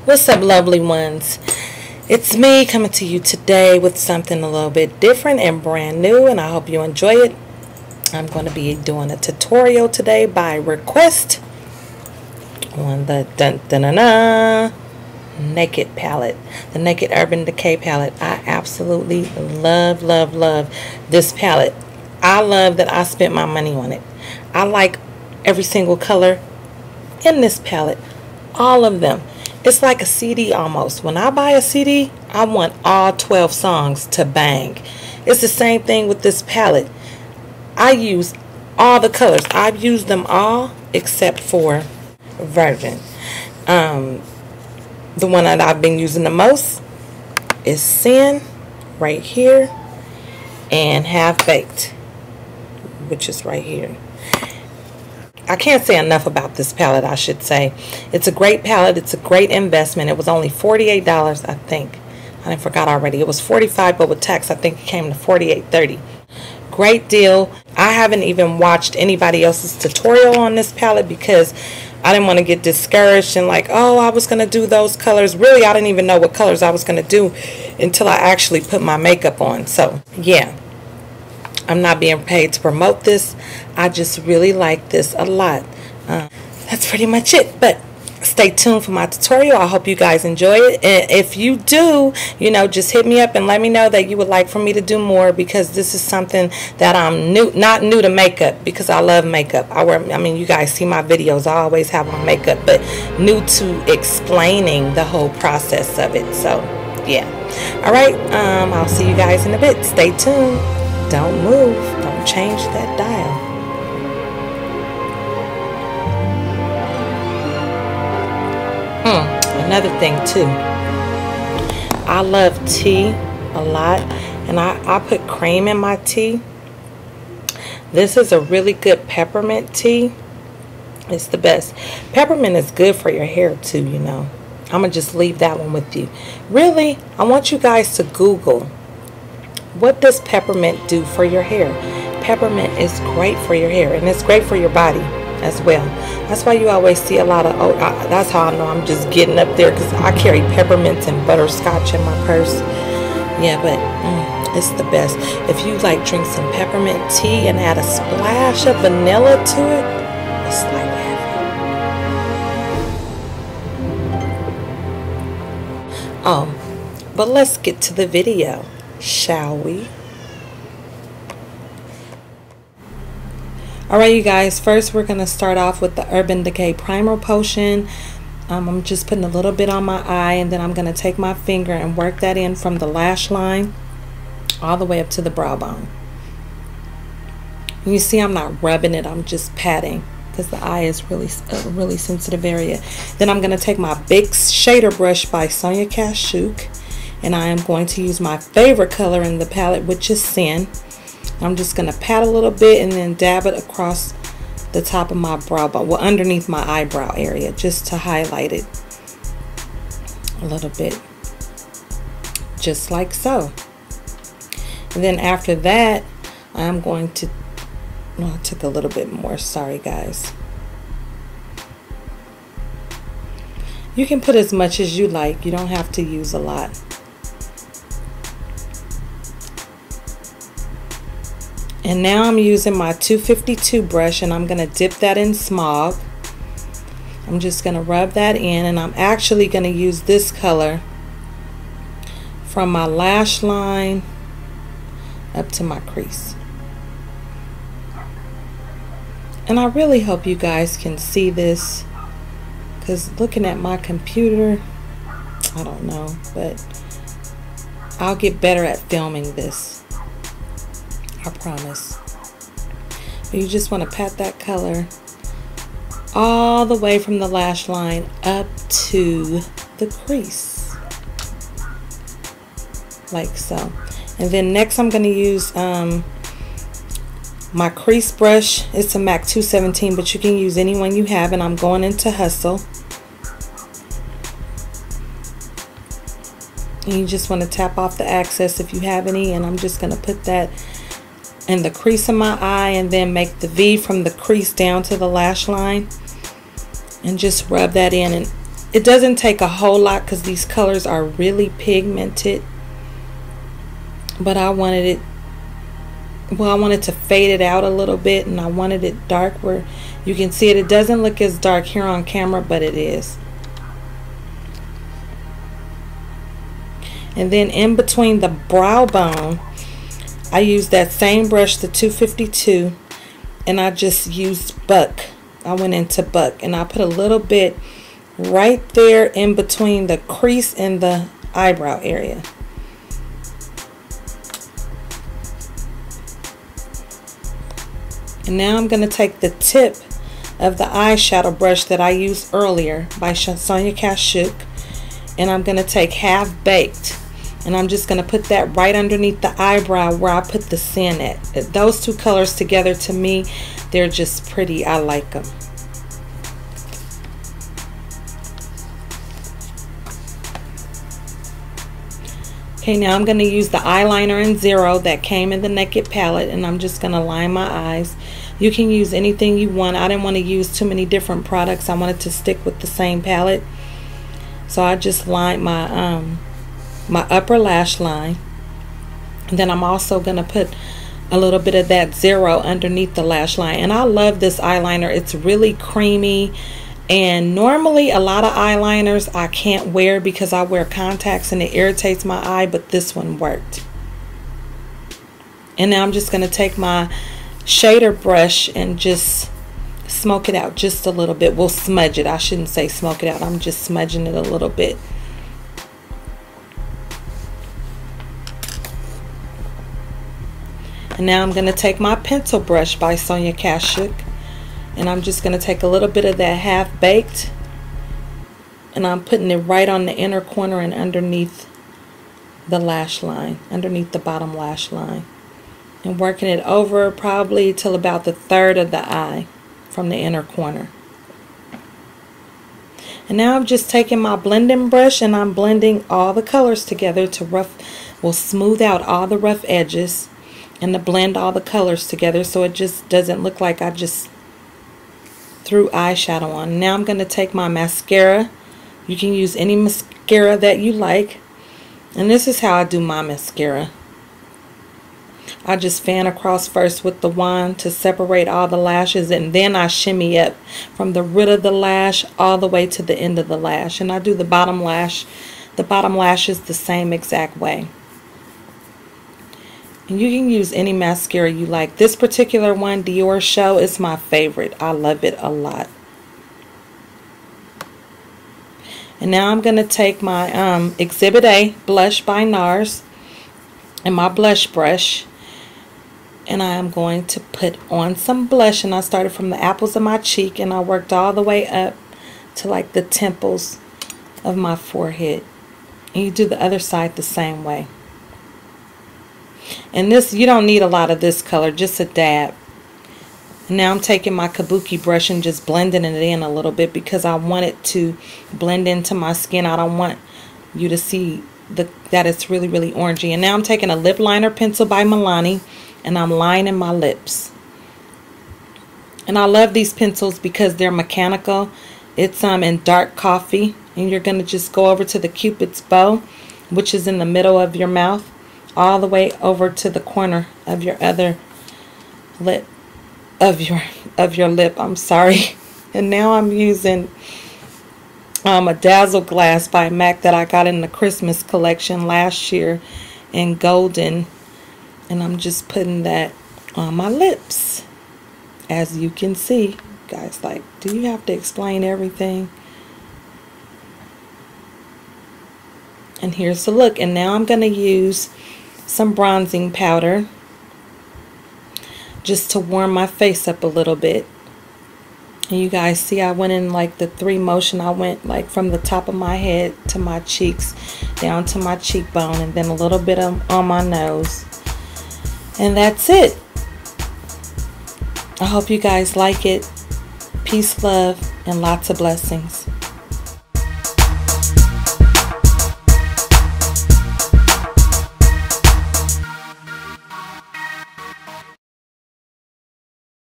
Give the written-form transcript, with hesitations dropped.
What's up, lovely ones? It's me coming to you today with something a little bit different and brand new, and I hope you enjoy it. I'm going to be doing a tutorial today by request on the Naked palette, the Naked Urban Decay palette. I absolutely love this palette. I love that I spent my money on it. I like every single color in this palette, all of them. It's like a CD almost. When I buy a CD, I want all 12 songs to bang. It's the same thing with this palette. I use all the colors. I've used them all except for Virgin. The one that I've been using the most is Sin right here and Half-Baked, which is right here. I can't say enough about this palette, I should say. It's a great palette. It's a great investment. It was only $48, I think. I forgot already. It was $45, but with tax, I think it came to $48.30. Great deal. I haven't even watched anybody else's tutorial on this palette because I didn't want to get discouraged and like, oh, I was going to do those colors. Really, I didn't even know what colors I was going to do until I actually put my makeup on. So, yeah. I'm not being paid to promote this. I just really like this a lot. That's pretty much it. But stay tuned for my tutorial. I hope you guys enjoy it. And if you do, you know, just hit me up and let me know that you would like for me to do more, because this is something that I'm not new to makeup, because I love makeup. I mean, you guys see my videos. I always have on makeup, but new to explaining the whole process of it. So, yeah. All right. I'll see you guys in a bit. Stay tuned. Don't move. Don't change that dial. Another thing too. I love tea a lot, and I put cream in my tea. This is a really good peppermint tea. It's the best. Peppermint is good for your hair too, you know. I'm going to just leave that one with you. Really, I want you guys to Google, what does peppermint do for your hair? Peppermint is great for your hair, and it's great for your body as well. That's why you always see a lot of, that's how I know I'm just getting up there, because I carry peppermints and butterscotch in my purse. Yeah, but it's the best. If you like drink some peppermint tea and add a splash of vanilla to it, it's like heaven. Oh, but let's get to the video, shall we? Alright, you guys, first we're going to start off with the Urban Decay Primer Potion. I'm just putting a little bit on my eye, and then I'm going to take my finger and work that in from the lash line all the way up to the brow bone. And you see I'm not rubbing it, I'm just patting, because the eye is really a really sensitive area. Then I'm going to take my big shader brush by Sonia Kashuk, and I am going to use my favorite color in the palette, which is Sin. I'm just going to pat a little bit and then dab it across the top of my brow bone, well, underneath my eyebrow area, just to highlight it a little bit, just like so. And then after that, I'm going to, I took a little bit more, sorry guys. You can put as much as you like, you don't have to use a lot. And now I'm using my 252 brush, and I'm going to dip that in Smog. I'm just going to rub that in, and I'm actually going to use this color from my lash line up to my crease. And I really hope you guys can see this, because looking at my computer, I don't know, but I'll get better at filming this, I promise. But you just want to pat that color all the way from the lash line up to the crease, like so. And then next I'm going to use my crease brush. It's a MAC 217, but you can use any one you have, and I'm going into Hustle. And you just want to tap off the excess if you have any, and I'm just going to put that in the crease of my eye, and then make the V from the crease down to the lash line, and just rub that in and It doesn't take a whole lot because these colors are really pigmented, but I wanted it, well, I wanted to fade it out a little bit, and I wanted it dark where you can see it. It doesn't look as dark here on camera, but it is. And then in between the brow bone, I used that same brush, the 252, and I just used Buck. I went into Buck, and I put a little bit right there in between the crease and the eyebrow area. And now I'm going to take the tip of the eyeshadow brush that I used earlier by Sonia Kashuk, and I'm going to take Half Baked, and I'm just going to put that right underneath the eyebrow where I put the Sin at. Those two colors together, to me, they're just pretty. I like them. Okay, now I'm going to use the eyeliner in Zero that came in the Naked palette, and I'm just going to line my eyes. You can use anything you want. I didn't want to use too many different products. I wanted to stick with the same palette. So I just lined my my upper lash line. And then I'm also going to put a little bit of that Zero underneath the lash line. And I love this eyeliner. It's really creamy. And normally a lot of eyeliners I can't wear because I wear contacts and it irritates my eye, but this one worked. And now I'm just going to take my shader brush and just smoke it out just a little bit. We'll smudge it. I shouldn't say smoke it out. I'm just smudging it a little bit. And now I'm going to take my pencil brush by Sonia Kashuk, and I'm just going to take a little bit of that Half Baked, and I'm putting it right on the inner corner and underneath the lash line, underneath the bottom lash line, and working it over probably till about the third of the eye from the inner corner. And now I'm just taking my blending brush and I'm blending all the colors together to smooth out all the rough edges and to blend all the colors together so it just doesn't look like I just threw eyeshadow on. Now I'm going to take my mascara. You can use any mascara that you like, and this is how I do my mascara. I just fan across first with the wand to separate all the lashes, and then I shimmy up from the root of the lash all the way to the end of the lash, and I do the bottom lash. The bottom lash is the same exact way. And you can use any mascara you like. This particular one, Dior Show, is my favorite. I love it a lot. And now I'm going to take my Exhibit A blush by Nars and my blush brush. And I am going to put on some blush. And I started from the apples of my cheek and I worked all the way up to like the temples of my forehead. And you do the other side the same way. And this, you don't need a lot of this color, just a dab. Now I'm taking my kabuki brush and just blending it in a little bit because I want it to blend into my skin. I don't want you to see that it's really, really orangey. And now I'm taking a lip liner pencil by Milani and I'm lining my lips. And I love these pencils because they're mechanical. It's in dark coffee, and you're going to just go over to the Cupid's bow, which is in the middle of your mouth, all the way over to the corner of your other lip, of your lip, I'm sorry. And now I'm using a Dazzle glass by MAC that I got in the Christmas collection last year in golden, and I'm just putting that on my lips. As you can see, guys, like, do you have to explain everything? And here's the look. And now I'm going to use some bronzing powder just to warm my face up a little bit. And you guys see I went in like the 3 motion. I went like from the top of my head to my cheeks, down to my cheekbone, and then a little bit on my nose. And that's it. I hope you guys like it. Peace, love, and lots of blessings.